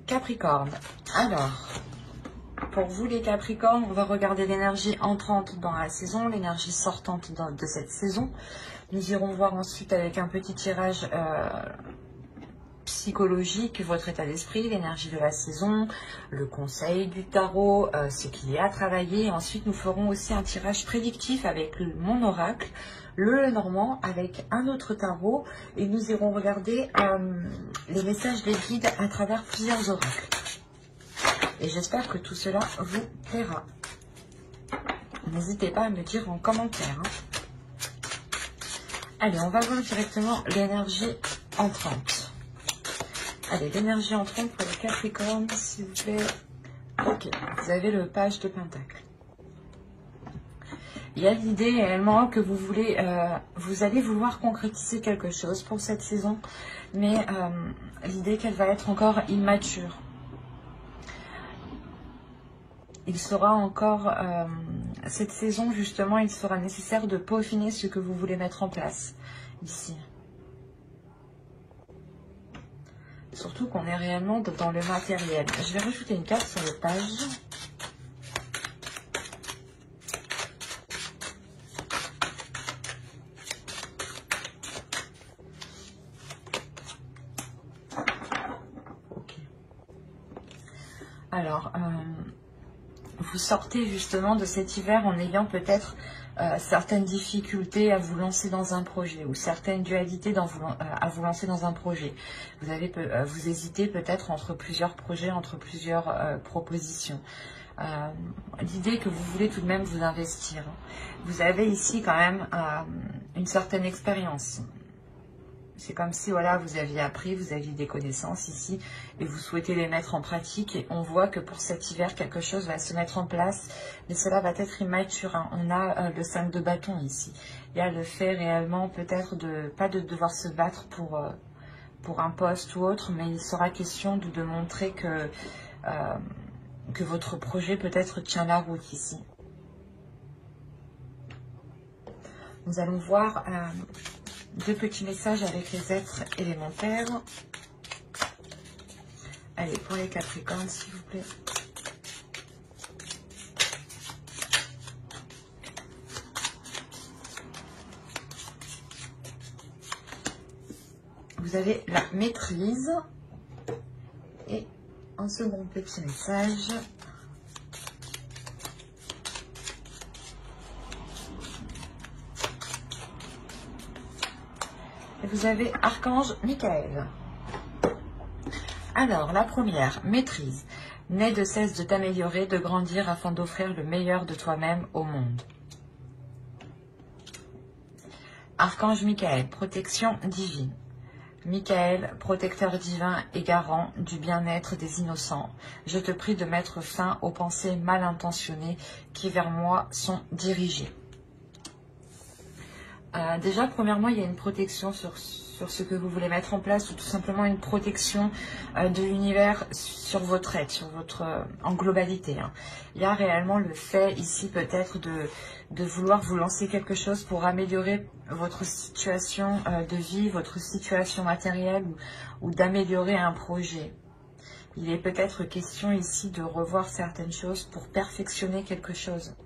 Capricorne. Alors, pour vous les Capricornes, on va regarder l'énergie entrante dans la saison, l'énergie sortante de cette saison. Nous irons voir ensuite avec un petit tirage psychologique, votre état d'esprit, l'énergie de la saison, le conseil du tarot, ce qu'il y a à travailler. Ensuite, nous ferons aussi un tirage prédictif avec mon oracle, le Normand, avec un autre tarot. Et nous irons regarder les messages des guides à travers plusieurs oracles. Et j'espère que tout cela vous plaira. N'hésitez pas à me dire en commentaire. Allez, on va voir directement l'énergie entrante. Allez, l'énergie entrante pour les Capricornes, s'il vous plaît. Ok, vous avez le page de Pentacle. Il y a l'idée réellement que vous voulez, vous allez vouloir concrétiser quelque chose pour cette saison, mais l'idée qu'elle va être encore immature. Il sera encore, cette saison justement, il sera nécessaire de peaufiner ce que vous voulez mettre en place ici. Surtout qu'on est réellement dans le matériel. Je vais rajouter une carte sur le page. Okay. Alors, vous sortez justement de cet hiver en ayant peut-être certaines difficultés à vous lancer dans un projet ou certaines dualités à vous lancer dans un projet. Vous hésitez peut-être entre plusieurs projets, entre plusieurs propositions. L'idée que vous voulez tout de même vous investir. Vous avez ici quand même une certaine expérience. C'est comme si voilà, vous aviez appris, vous aviez des connaissances ici et vous souhaitez les mettre en pratique. Et on voit que pour cet hiver, quelque chose va se mettre en place, mais cela va être immature. Hein. On a le 5 de bâton ici. Il y a le fait réellement peut-être pas de devoir se battre pour un poste ou autre, mais il sera question de montrer que votre projet peut-être tient la route ici. Nous allons voir... deux petits messages avec les êtres élémentaires. Allez, pour les Capricornes, s'il vous plaît. Vous avez la maîtrise. Et un second petit message. Vous avez Archange Michael. Alors, la première, maîtrise. N'aie de cesse de t'améliorer, de grandir afin d'offrir le meilleur de toi-même au monde. Archange Michael, protection divine. Michael, protecteur divin et garant du bien-être des innocents, je te prie de mettre fin aux pensées mal intentionnées qui vers moi sont dirigées. Déjà, premièrement, il y a une protection sur ce que vous voulez mettre en place, ou tout simplement une protection de l'univers sur votre être, sur votre en globalité. Hein. Il y a réellement le fait ici peut-être de vouloir vous lancer quelque chose pour améliorer votre situation de vie, votre situation matérielle, ou d'améliorer un projet. Il est peut-être question ici de revoir certaines choses pour perfectionner quelque chose.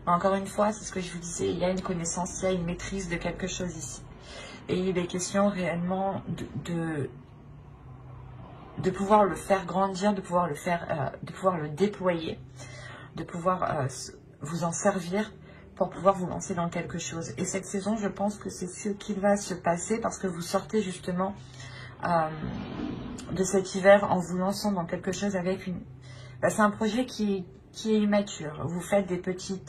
Encore une fois, c'est ce que je vous disais, il y a une connaissance, il y a une maîtrise de quelque chose ici. Et il est question réellement de pouvoir le faire grandir, de pouvoir le déployer, de pouvoir vous en servir pour pouvoir vous lancer dans quelque chose. Et cette saison, je pense que c'est ce qui va se passer parce que vous sortez justement de cet hiver en vous lançant dans quelque chose avec une... c'est un projet qui est immature. Vous faites des petits,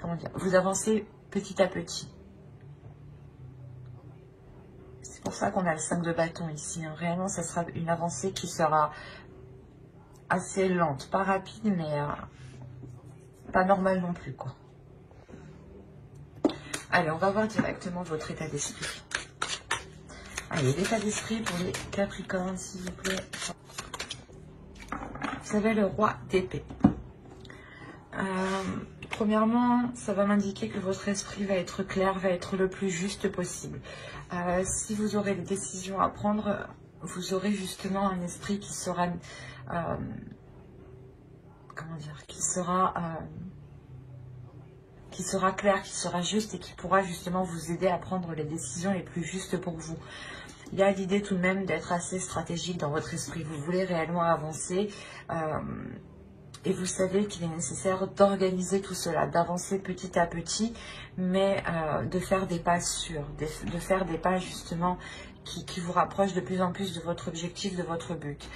comment dire, vous avancez petit à petit. C'est pour ça qu'on a le 5 de bâton ici. Hein. Réellement, ça sera une avancée qui sera assez lente, pas rapide, mais pas normale non plus, quoi. Allez, on va voir directement votre état d'esprit. Allez, l'état d'esprit pour les Capricornes, s'il vous plaît. Vous avez le roi d'épée. Premièrement, ça va m'indiquer que votre esprit va être clair, va être le plus juste possible. Si vous aurez des décisions à prendre, vous aurez justement un esprit qui sera, comment dire, qui sera clair, qui sera juste et qui pourra justement vous aider à prendre les décisions les plus justes pour vous. Il y a l'idée tout de même d'être assez stratégique dans votre esprit. Vous voulez réellement avancer et vous savez qu'il est nécessaire d'organiser tout cela, d'avancer petit à petit, mais de faire des pas sûrs, de faire des pas justement qui vous rapprochent de plus en plus de votre objectif, de votre but.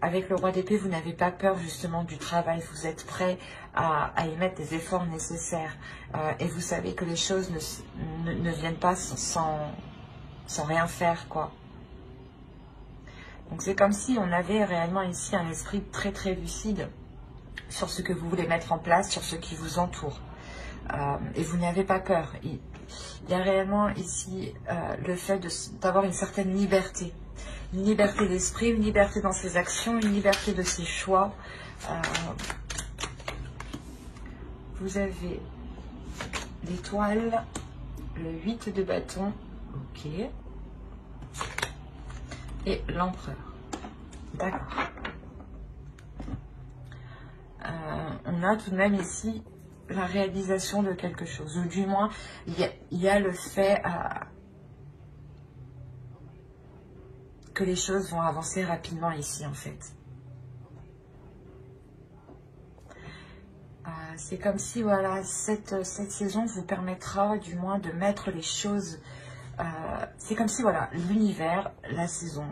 Avec le roi d'épée, vous n'avez pas peur justement du travail, vous êtes prêt à y mettre des efforts nécessaires et vous savez que les choses ne viennent pas sans rien faire, quoi. Donc c'est comme si on avait réellement ici un esprit très très lucide sur ce que vous voulez mettre en place, sur ce qui vous entoure. Et vous n'avez pas peur. Il y a réellement ici le fait d'avoir une certaine liberté. Une liberté d'esprit, une liberté dans ses actions, une liberté de ses choix. Vous avez l'étoile, le 8 de bâton, ok. Et l'empereur. D'accord. On a tout de même ici la réalisation de quelque chose. Ou du moins, il y a le fait que les choses vont avancer rapidement ici, en fait. C'est comme si, voilà, cette saison vous permettra du moins de mettre les choses... c'est comme si, voilà, l'univers, la saison,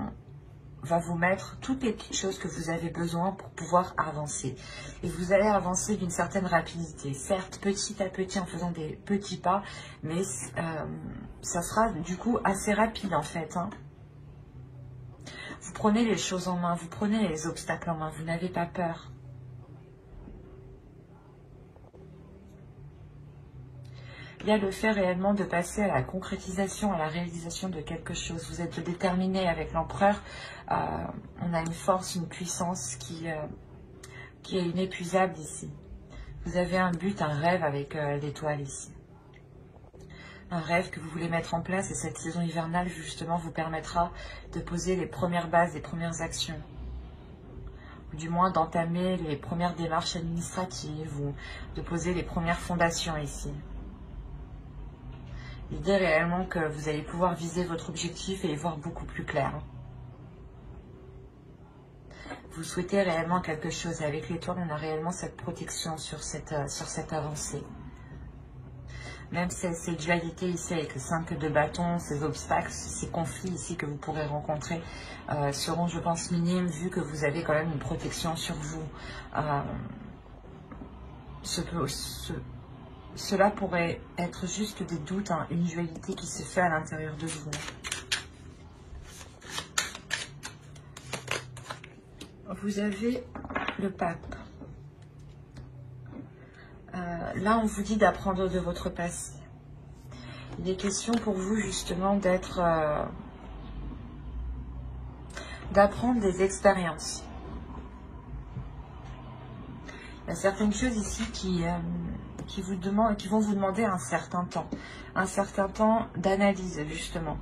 va vous mettre toutes les petites choses que vous avez besoin pour pouvoir avancer. Et vous allez avancer d'une certaine rapidité. Certes, petit à petit, en faisant des petits pas, mais ça sera du coup assez rapide, en fait. Hein. Vous prenez les choses en main, vous prenez les obstacles en main, vous n'avez pas peur. Il y a le fait réellement de passer à la concrétisation, à la réalisation de quelque chose. Vous êtes déterminé avec l'empereur. On a une force, une puissance qui est inépuisable ici. Vous avez un but, un rêve avec l'étoile ici. Un rêve que vous voulez mettre en place et cette saison hivernale justement vous permettra de poser les premières bases, les premières actions. Ou du moins d'entamer les premières démarches administratives ou de poser les premières fondations ici. L'idée réellement que vous allez pouvoir viser votre objectif et y voir beaucoup plus clair. Vous souhaitez réellement quelque chose. Et avec l'étoile, on a réellement cette protection sur cette avancée. Même ces dualités ici avec le 5 de bâton, ces obstacles, ces conflits ici que vous pourrez rencontrer seront, je pense, minimes vu que vous avez quand même une protection sur vous. Cela pourrait être juste des doutes, hein, une dualité qui se fait à l'intérieur de vous. Vous avez le pape. Là, on vous dit d'apprendre de votre passé. Il est question pour vous justement d'apprendre des expériences. Il y a certaines choses ici qui vont vous demander un certain temps d'analyse justement.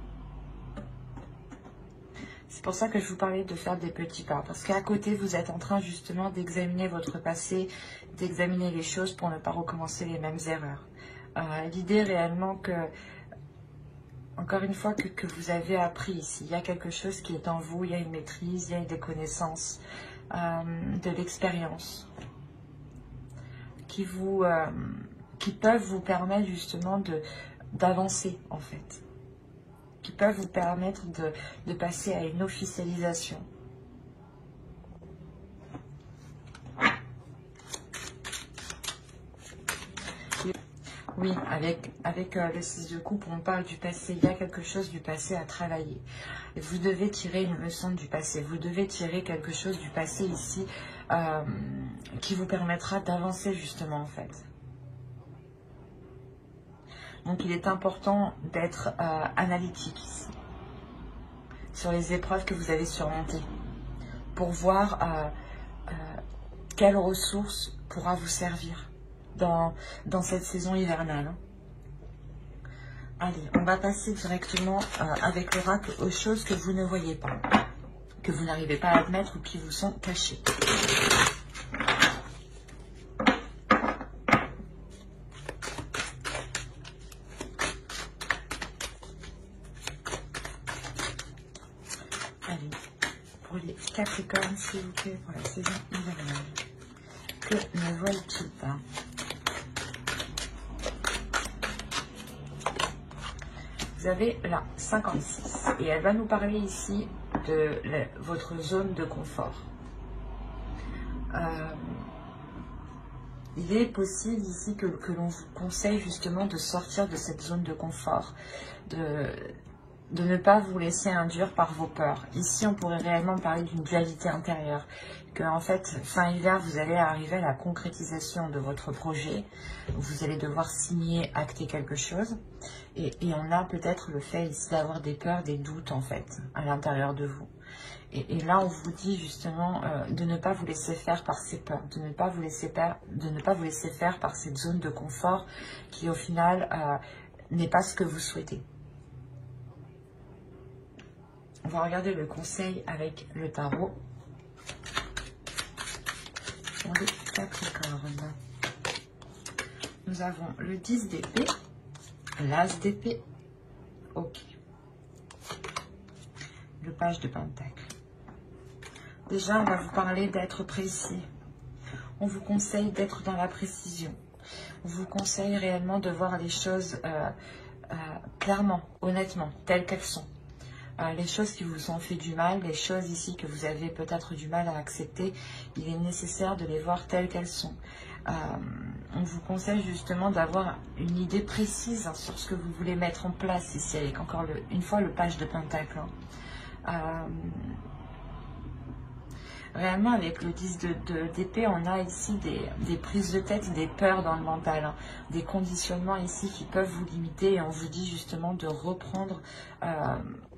C'est pour ça que je vous parlais de faire des petits pas, parce qu'à côté vous êtes en train justement d'examiner votre passé, d'examiner les choses pour ne pas recommencer les mêmes erreurs. L'idée réellement que, encore une fois, que vous avez appris ici, il y a quelque chose qui est en vous, il y a une maîtrise, il y a des connaissances, de l'expérience qui peuvent vous permettre justement d'avancer en fait, qui peuvent vous permettre de passer à une officialisation. Oui, avec le 6 de coupe, on parle du passé. Il y a quelque chose du passé à travailler. Et vous devez tirer une leçon du passé. Vous devez tirer quelque chose du passé ici qui vous permettra d'avancer justement en fait. Donc il est important d'être analytique ici sur les épreuves que vous avez surmontées pour voir quelle ressource pourra vous servir dans cette saison hivernale. Allez, on va passer directement avec l'oracle aux choses que vous ne voyez pas, que vous n'arrivez pas à admettre ou qui vous sont cachées. Allez, pour les Capricornes, s'il vous plaît, pour la saison hivernale, que ne voient-ils pas? Vous avez la 56 et elle va nous parler ici de votre zone de confort. Il est possible ici que l'on vous conseille justement de sortir de cette zone de confort, de ne pas vous laisser induire par vos peurs. Ici, on pourrait réellement parler d'une dualité intérieure, que en fait, fin hiver, vous allez arriver à la concrétisation de votre projet, vous allez devoir signer, acter quelque chose, et on a peut-être le fait ici d'avoir des peurs, des doutes en fait, à l'intérieur de vous. Et là, on vous dit justement de ne pas vous laisser faire par ces peurs, de ne pas vous laisser faire par cette zone de confort qui, au final, n'est pas ce que vous souhaitez. On va regarder le conseil avec le tarot. Pour les Capricornes. Nous avons le 10 d'épée, l'As d'épée, ok. Le page de pentacle. Déjà, on va vous parler d'être précis. On vous conseille d'être dans la précision. On vous conseille réellement de voir les choses clairement, honnêtement, telles qu'elles sont. Les choses qui vous ont fait du mal, les choses ici que vous avez peut-être du mal à accepter, il est nécessaire de les voir telles qu'elles sont. On vous conseille justement d'avoir une idée précise sur ce que vous voulez mettre en place ici, avec encore une fois le page de pentacle. Réellement, avec le 10 d'épée, on a ici des prises de tête, des peurs dans le mental, des conditionnements ici qui peuvent vous limiter, et on vous dit justement de reprendre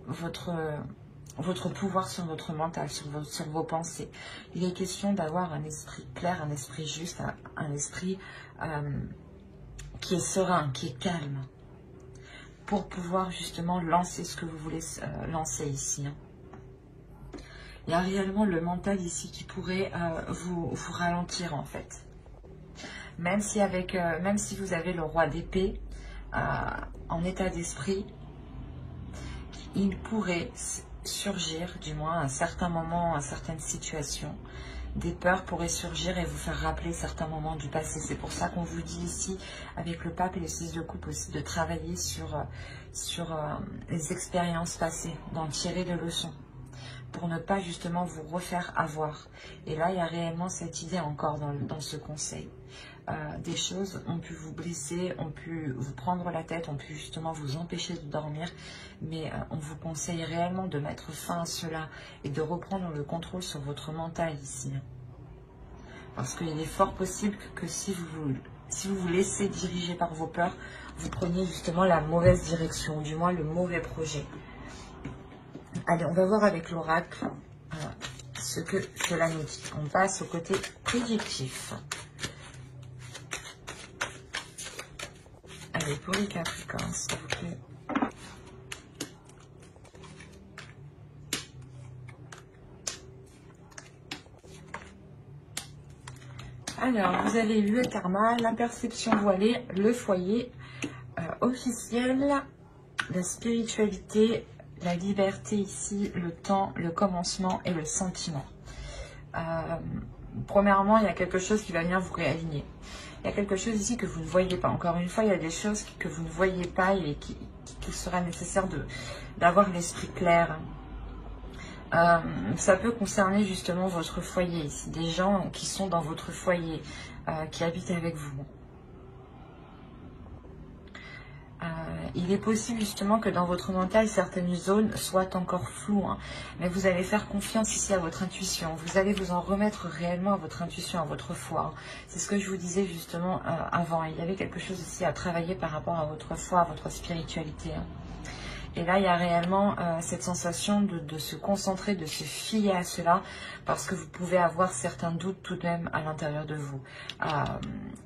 votre pouvoir sur votre mental, sur vos pensées. Il est question d'avoir un esprit clair, un esprit juste, un esprit qui est serein, qui est calme, pour pouvoir justement lancer ce que vous voulez lancer ici. Il y a réellement le mental ici qui pourrait vous ralentir en fait. Même si vous avez le roi d'épée en état d'esprit, il pourrait surgir, du moins à un certain moment, à certaines situations, des peurs pourraient surgir et vous faire rappeler certains moments du passé. C'est pour ça qu'on vous dit ici, avec le pape et le 6 de coupe aussi, de travailler sur les expériences passées, d'en tirer des leçons, pour ne pas justement vous refaire avoir. Et là, il y a réellement cette idée encore dans ce conseil. Des choses ont pu vous blesser, ont pu vous prendre la tête, ont pu justement vous empêcher de dormir, mais on vous conseille réellement de mettre fin à cela et de reprendre le contrôle sur votre mental ici. Parce qu'il est fort possible que si vous vous laissez diriger par vos peurs, vous preniez justement la mauvaise direction, ou du moins le mauvais projet. Allez, on va voir avec l'oracle ce que cela nous dit. On passe au côté prédictif. Allez, pour les Capricornes, s'il vous plaît. Alors, vous avez le karma, la perception voilée, le foyer officiel, la spiritualité, la liberté ici, le temps, le commencement et le sentiment. Premièrement, il y a quelque chose qui va venir vous réaligner. Il y a quelque chose ici que vous ne voyez pas. Encore une fois, il y a des choses que vous ne voyez pas et qu'il sera nécessaire d'avoir l'esprit clair. Ça peut concerner justement votre foyer ici. Des gens qui sont dans votre foyer, qui habitent avec vous. Il est possible justement que dans votre mental, certaines zones soient encore floues, hein, mais vous allez faire confiance ici à votre intuition. Vous allez vous en remettre réellement à votre intuition, à votre foi. C'est ce que je vous disais justement avant. Il y avait quelque chose ici à travailler par rapport à votre foi, à votre spiritualité. Hein. Et là, il y a réellement cette sensation de se concentrer, de se fier à cela, parce que vous pouvez avoir certains doutes tout de même à l'intérieur de vous.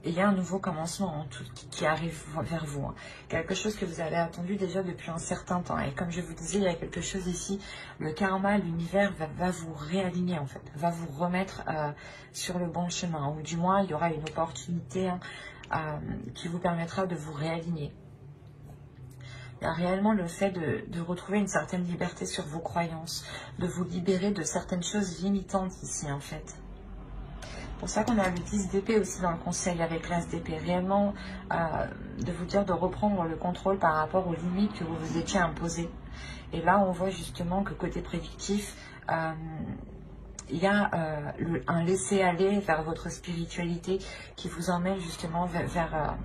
Et il y a un nouveau commencement hein, qui arrive vers vous. Hein. Quelque chose que vous avez attendu déjà depuis un certain temps. Et comme je vous disais, il y a quelque chose ici, le karma, l'univers va vous réaligner en fait, va vous remettre sur le bon chemin. Ou du moins, il y aura une opportunité hein, qui vous permettra de vous réaligner. Il y a réellement le fait de retrouver une certaine liberté sur vos croyances, de vous libérer de certaines choses limitantes ici en fait. C'est pour ça qu'on a le 10 d'épée aussi dans le conseil avec l'as d'épée. Réellement de vous dire de reprendre le contrôle par rapport aux limites que vous vous étiez imposées. Et là on voit justement que côté prédictif, il y a un laisser-aller vers votre spiritualité qui vous emmène justement vers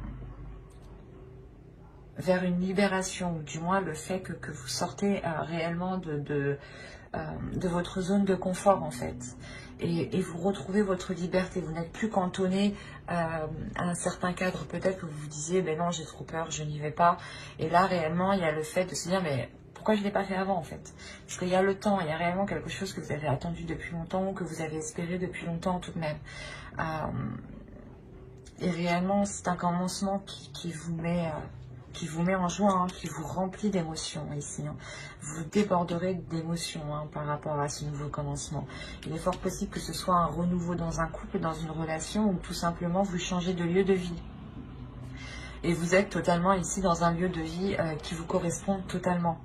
une libération, ou du moins le fait que vous sortez réellement de votre zone de confort en fait. Et vous retrouvez votre liberté, vous n'êtes plus cantonné à un certain cadre, peut-être que vous vous disiez, ben non j'ai trop peur, je n'y vais pas. Et là réellement il y a le fait de se dire, mais pourquoi je ne l'ai pas fait avant en fait? Parce qu'il y a le temps, il y a réellement quelque chose que vous avez attendu depuis longtemps, que vous avez espéré depuis longtemps tout de même. Et réellement c'est un commencement qui vous met en joie, hein, qui vous remplit d'émotions ici. Hein. Vous déborderez d'émotions hein, par rapport à ce nouveau commencement. Il est fort possible que ce soit un renouveau dans un couple, dans une relation, ou tout simplement vous changez de lieu de vie. Et vous êtes totalement ici dans un lieu de vie qui vous correspond totalement.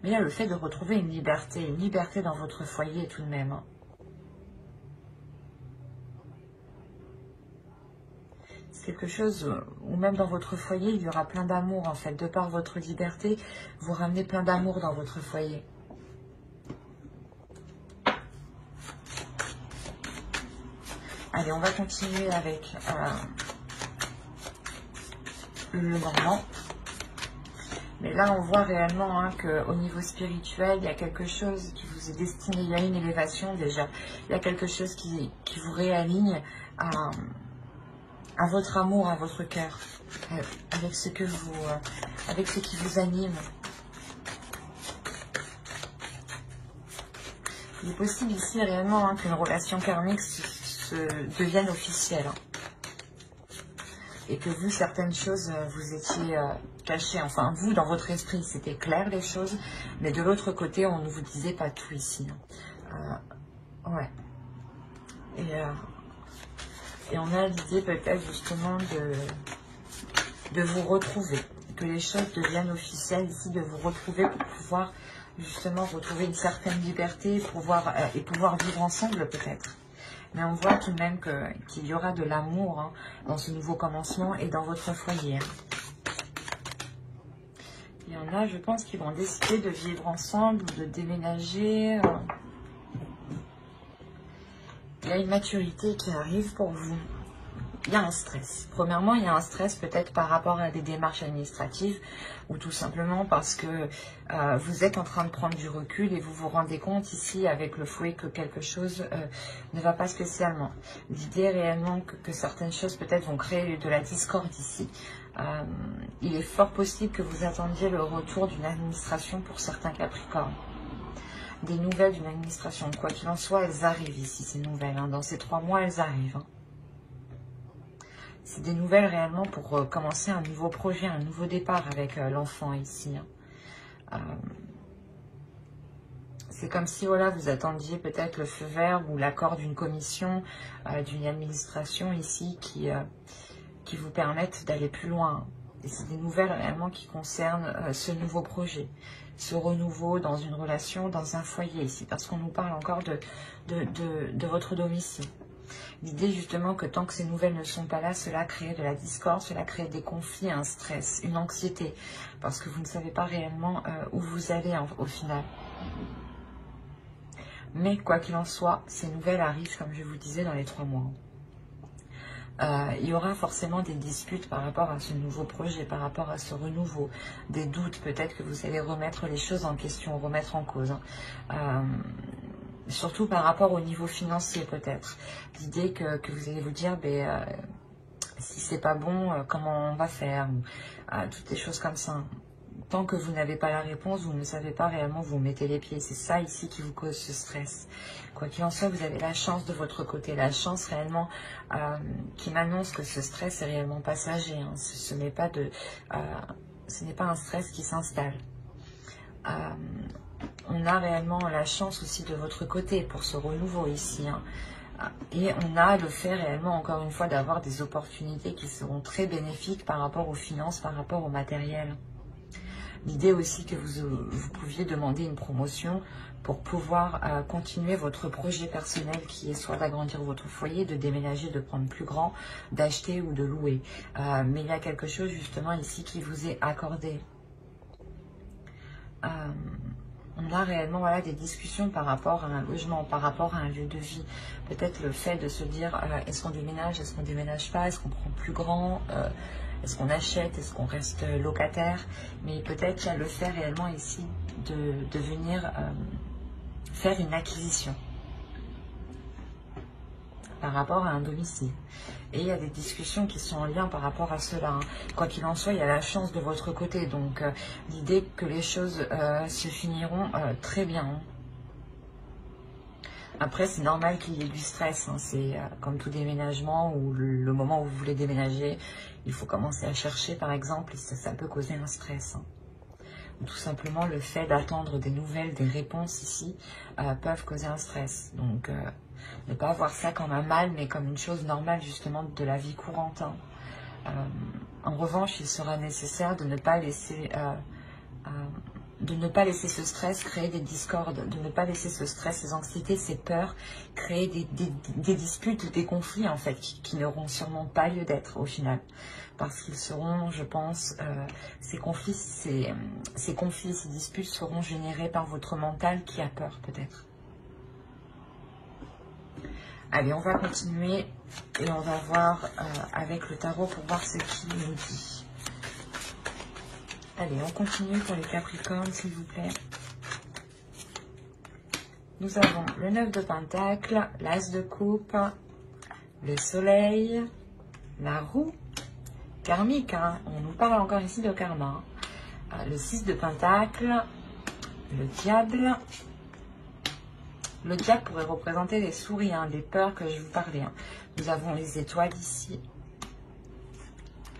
Mais il y a le fait de retrouver une liberté dans votre foyer tout de même. Hein. Quelque chose où même dans votre foyer, il y aura plein d'amour en fait. De par votre liberté, vous ramenez plein d'amour dans votre foyer. Allez, on va continuer avec le Normand. Mais là, on voit réellement hein, qu'au niveau spirituel, il y a quelque chose qui vous est destiné. Il y a une élévation déjà. Il y a quelque chose qui vous réaligne à votre amour, à votre cœur, avec ce qui vous anime. Il est possible ici réellement hein, qu'une relation karmique devienne officielle. Hein, et que vous, certaines choses, vous étiez cachées. Enfin, vous, dans votre esprit, c'était clair les choses. Mais de l'autre côté, on ne vous disait pas tout ici. Hein. Ouais. Et on a l'idée peut-être justement de vous retrouver, que les choses deviennent officielles ici, de vous retrouver pour pouvoir justement retrouver une certaine liberté et pouvoir vivre ensemble peut-être. Mais on voit tout de même qu'il y aura de l'amour hein, dans ce nouveau commencement et dans votre foyer. Il y en a, je pense, qui vont décider de vivre ensemble ou de déménager. Il y a une maturité qui arrive pour vous. Il y a un stress. Premièrement, il y a un stress peut-être par rapport à des démarches administratives ou tout simplement parce que vous êtes en train de prendre du recul et vous vous rendez compte ici avec le fouet que quelque chose ne va pas spécialement. L'idée est réellement que certaines choses peut-être vont créer de la discorde ici. Il est fort possible que vous attendiez le retour d'une administration pour certains Capricornes. Des nouvelles d'une administration. Quoi qu'il en soit, elles arrivent ici, ces nouvelles. Hein. Dans ces 3 mois, elles arrivent. Hein. C'est des nouvelles réellement pour commencer un nouveau projet, un nouveau départ avec l'enfant ici. Hein. C'est comme si voilà, vous attendiez peut-être le feu vert ou l'accord d'une commission, d'une administration ici qui vous permettent d'aller plus loin. Et c'est des nouvelles réellement qui concernent ce nouveau projet, ce renouveau dans une relation, dans un foyer ici, parce qu'on nous parle encore de votre domicile. L'idée justement que tant que ces nouvelles ne sont pas là, cela crée de la discorde, cela crée des conflits, un stress, une anxiété, parce que vous ne savez pas réellement où vous allez au final. Mais quoi qu'il en soit, ces nouvelles arrivent, comme je vous disais, dans les 3 mois. Il y aura forcément des disputes par rapport à ce nouveau projet, par rapport à ce renouveau, des doutes, peut-être que vous allez remettre les choses en question, remettre en cause. Hein. Surtout par rapport au niveau financier peut-être. L'idée que vous allez vous dire, Si c'est pas bon, comment on va faire, toutes les choses comme ça. Tant que vous n'avez pas la réponse, vous ne savez pas réellement, vous mettez les pieds. C'est ça ici qui vous cause ce stress. Quoi qu'il en soit, vous avez la chance de votre côté, la chance réellement qui m'annonce que ce stress est réellement passager. Hein. Ce n'est pas un stress qui s'installe. On a réellement la chance aussi de votre côté pour ce renouveau ici. Hein. Et on a le fait réellement, encore une fois, d'avoir des opportunités qui seront très bénéfiques par rapport aux finances, par rapport au matériel. L'idée aussi que vous pouviez demander une promotion pour pouvoir continuer votre projet personnel qui est soit d'agrandir votre foyer, de déménager, de prendre plus grand, d'acheter ou de louer. Mais il y a quelque chose justement ici qui vous est accordé. On a réellement des discussions par rapport à un logement, par rapport à un lieu de vie. Peut-être le fait de se dire, est-ce qu'on déménage, est-ce qu'on déménage pas, est-ce qu'on prend plus grand, est-ce qu'on achète, est-ce qu'on reste locataire. Mais peut-être qu'il y a le fait réellement ici de venir faire une acquisition par rapport à un domicile. Et il y a des discussions qui sont en lien par rapport à cela. Hein. Quoi qu'il en soit, il y a la chance de votre côté. Donc, l'idée que les choses se finiront très bien. Hein. Après, c'est normal qu'il y ait du stress. Hein. C'est comme tout déménagement ou le moment où vous voulez déménager, il faut commencer à chercher, par exemple, et ça peut causer un stress. Hein. Tout simplement, le fait d'attendre des nouvelles, des réponses ici, peuvent causer un stress. Donc, ne pas voir ça comme un mal, mais comme une chose normale, justement, de la vie courante. Hein. En revanche, il sera nécessaire de ne pas laisser ce stress créer des discordes, de ne pas laisser ce stress, ces anxiétés, ces peurs créer des disputes, des conflits en fait qui n'auront sûrement pas lieu d'être au final, parce qu'ils seront, je pense, ces conflits, ces disputes seront générés par votre mental qui a peur peut-être. Allez, on va continuer et on va voir avec le tarot pour voir ce qu'il nous dit. Allez, on continue pour les Capricornes, s'il vous plaît. Nous avons le 9 de Pentacle, l'As de Coupe, le Soleil, la Roue, karmique, hein. On nous parle encore ici de karma. Hein. Le 6 de Pentacle, le Diable. Le diable pourrait représenter les souris, hein, des peurs que je vous parlais. Hein. Nous avons les étoiles ici,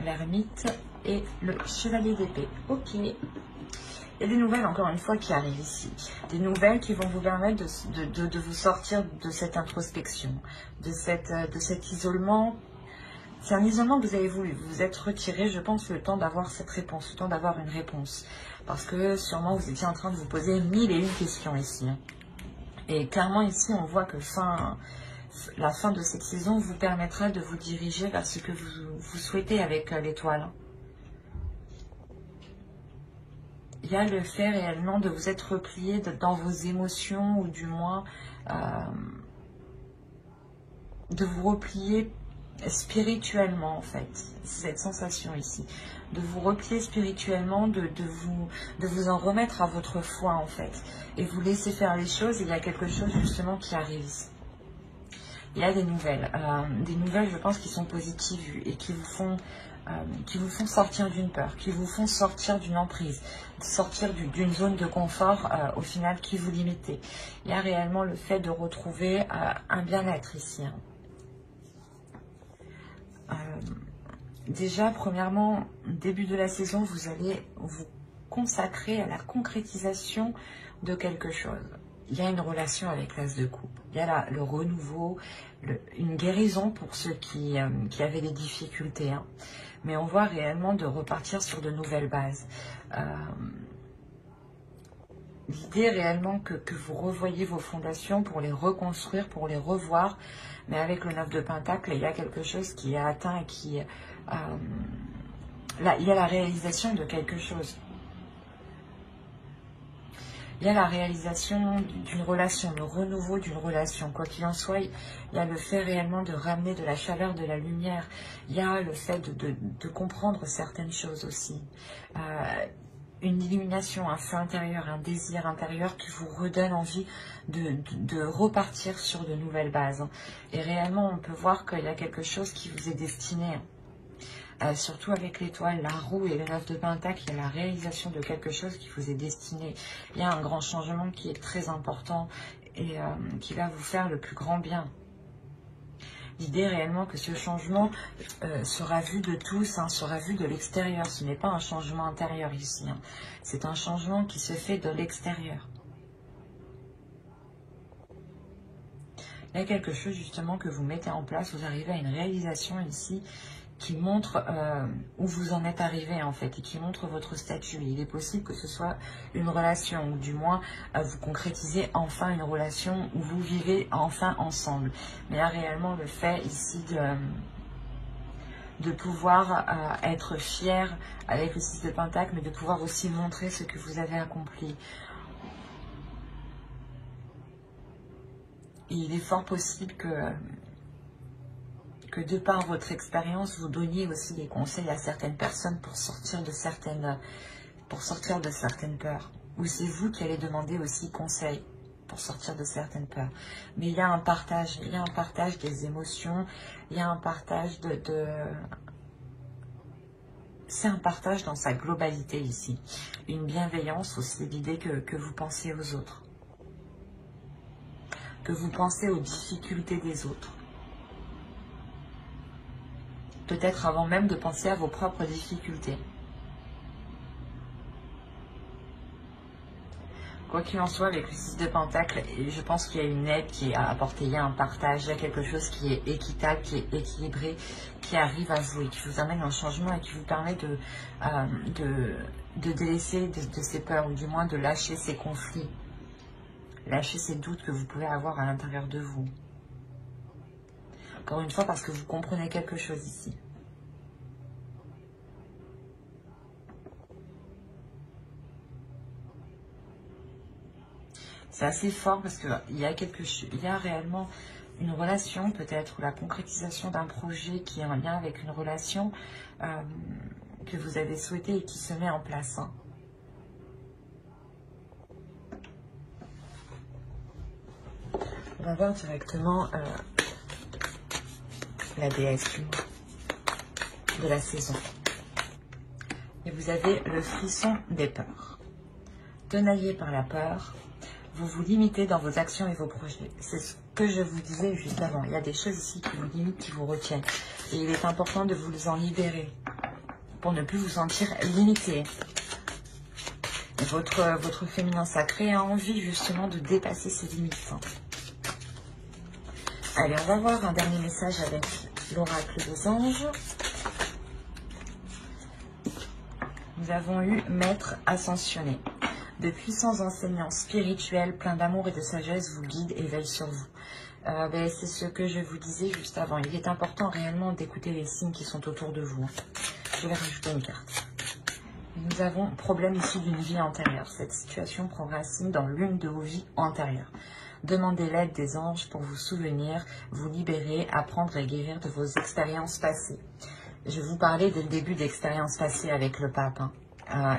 l'ermite et le chevalier d'épée. Ok. Il y a des nouvelles, encore une fois, qui arrivent ici. Des nouvelles qui vont vous permettre de vous sortir de cette introspection, de cet isolement. C'est un isolement que vous avez voulu. Vous vous êtes retiré, je pense, le temps d'avoir cette réponse, le temps d'avoir une réponse. Parce que sûrement, vous étiez en train de vous poser 1001 questions ici. Hein. Et clairement, ici, on voit que la fin de cette saison vous permettra de vous diriger vers ce que vous souhaitez avec l'étoile. Il y a le fait réellement de vous être replié dans vos émotions, ou du moins de vous replier spirituellement, en fait. C'est cette sensation ici. De vous replier spirituellement, de vous en remettre à votre foi, en fait. Et vous laisser faire les choses, et il y a quelque chose, justement, qui arrive ici. Il y a des nouvelles, je pense, qui sont positives et qui vous font sortir d'une peur, qui vous font sortir d'une emprise, sortir d'une zone de confort, au final, qui vous limitait. Il y a réellement le fait de retrouver un bien-être ici. Hein. Déjà, premièrement, début de la saison, vous allez vous consacrer à la concrétisation de quelque chose. Il y a une relation avec l'As de Coupe. Il y a le renouveau, une guérison pour ceux qui avaient des difficultés. Hein. Mais on voit réellement de repartir sur de nouvelles bases. L'idée réellement que vous revoyez vos fondations pour les reconstruire, pour les revoir. Mais avec le 9 de Pentacle, il y a quelque chose qui est atteint et qui... là, il y a la réalisation de quelque chose. Il y a la réalisation d'une relation, le renouveau d'une relation. Quoi qu'il en soit, il y a le fait réellement de ramener de la chaleur, de la lumière. Il y a le fait de comprendre certaines choses aussi. Une illumination, un feu intérieur, un désir intérieur qui vous redonne envie de repartir sur de nouvelles bases. Et réellement, on peut voir qu'il y a quelque chose qui vous est destiné. surtout avec l'étoile, la roue et le 9 de Pentacle, il y a la réalisation de quelque chose qui vous est destiné. Il y a un grand changement qui est très important et qui va vous faire le plus grand bien. L'idée réellement que ce changement sera vu de tous, hein, sera vu de l'extérieur. Ce n'est pas un changement intérieur ici. Hein. C'est un changement qui se fait de l'extérieur. Il y a quelque chose justement que vous mettez en place. Vous arrivez à une réalisation ici qui montre où vous en êtes arrivé en fait et qui montre votre statut. Il est possible que ce soit une relation ou du moins vous concrétisez enfin une relation où vous vivez enfin ensemble. Mais là réellement le fait ici de pouvoir être fier avec le 6 de Pentacle, mais de pouvoir aussi montrer ce que vous avez accompli. Et il est fort possible que de par votre expérience, vous donniez aussi des conseils à certaines personnes pour sortir de certaines peurs. Ou c'est vous qui allez demander aussi conseil pour sortir de certaines peurs. Mais il y a un partage des émotions, il y a un partage c'est un partage dans sa globalité ici. Une bienveillance aussi, l'idée que vous pensez aux autres. Que vous pensez aux difficultés des autres. Peut-être avant même de penser à vos propres difficultés. Quoi qu'il en soit, avec le 6 de Pentacle, je pense qu'il y a une aide qui est apportée, il y a un partage, il y a quelque chose qui est équitable, qui est équilibré, qui arrive à vous et qui vous amène un changement et qui vous permet de délaisser de ces peurs, ou du moins de lâcher ces conflits, lâcher ces doutes que vous pouvez avoir à l'intérieur de vous. Encore une fois, parce que vous comprenez quelque chose ici. C'est assez fort parce qu'il y a réellement une relation, peut-être, ou la concrétisation d'un projet qui est en lien avec une relation que vous avez souhaité et qui se met en place. Hein. On va voir directement la déesse de la saison. Et vous avez le frisson des peurs. Tenaillé par la peur, vous vous limitez dans vos actions et vos projets. C'est ce que je vous disais juste avant. Il y a des choses ici qui vous limitent, qui vous retiennent. Et il est important de vous en libérer pour ne plus vous sentir limité. Et votre féminin sacré a envie justement de dépasser ses limites. Allez, on va voir un dernier message avec l'oracle des anges. Nous avons eu Maître ascensionné. De puissants enseignants spirituels, pleins d'amour et de sagesse, vous guident et veillent sur vous. C'est ce que je vous disais juste avant. Il est important réellement d'écouter les signes qui sont autour de vous. Je vais rajouter une carte. Nous avons problème ici d'une vie antérieure. Cette situation prend racine dans l'une de vos vies antérieures. Demandez l'aide des anges pour vous souvenir, vous libérer, apprendre et guérir de vos expériences passées. Je vous parlais dès le début d'expériences passées avec le pape.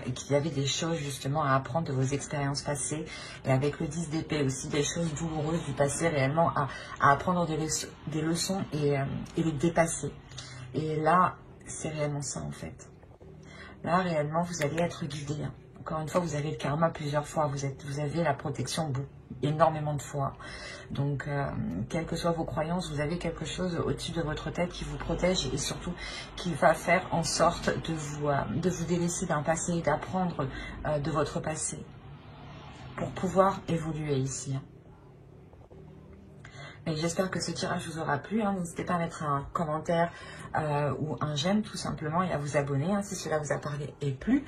Et qu'il y avait des choses justement à apprendre de vos expériences passées, et avec le 10 d'épée aussi des choses douloureuses du passé réellement à apprendre des leçons et les dépasser. Et là, c'est réellement ça en fait. Là, réellement, vous allez être guidé. Hein. Encore une fois, vous avez le karma plusieurs fois, vous avez la protection énormément de fois. Donc, quelles que soient vos croyances, vous avez quelque chose au-dessus de votre tête qui vous protège et surtout qui va faire en sorte de vous délaisser d'un passé et d'apprendre de votre passé pour pouvoir évoluer ici. Hein. Et j'espère que ce tirage vous aura plu. Hein. N'hésitez pas à mettre un commentaire ou un j'aime tout simplement et à vous abonner hein, si cela vous a parlé et plu.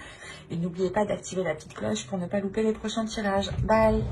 Et n'oubliez pas d'activer la petite cloche pour ne pas louper les prochains tirages. Bye!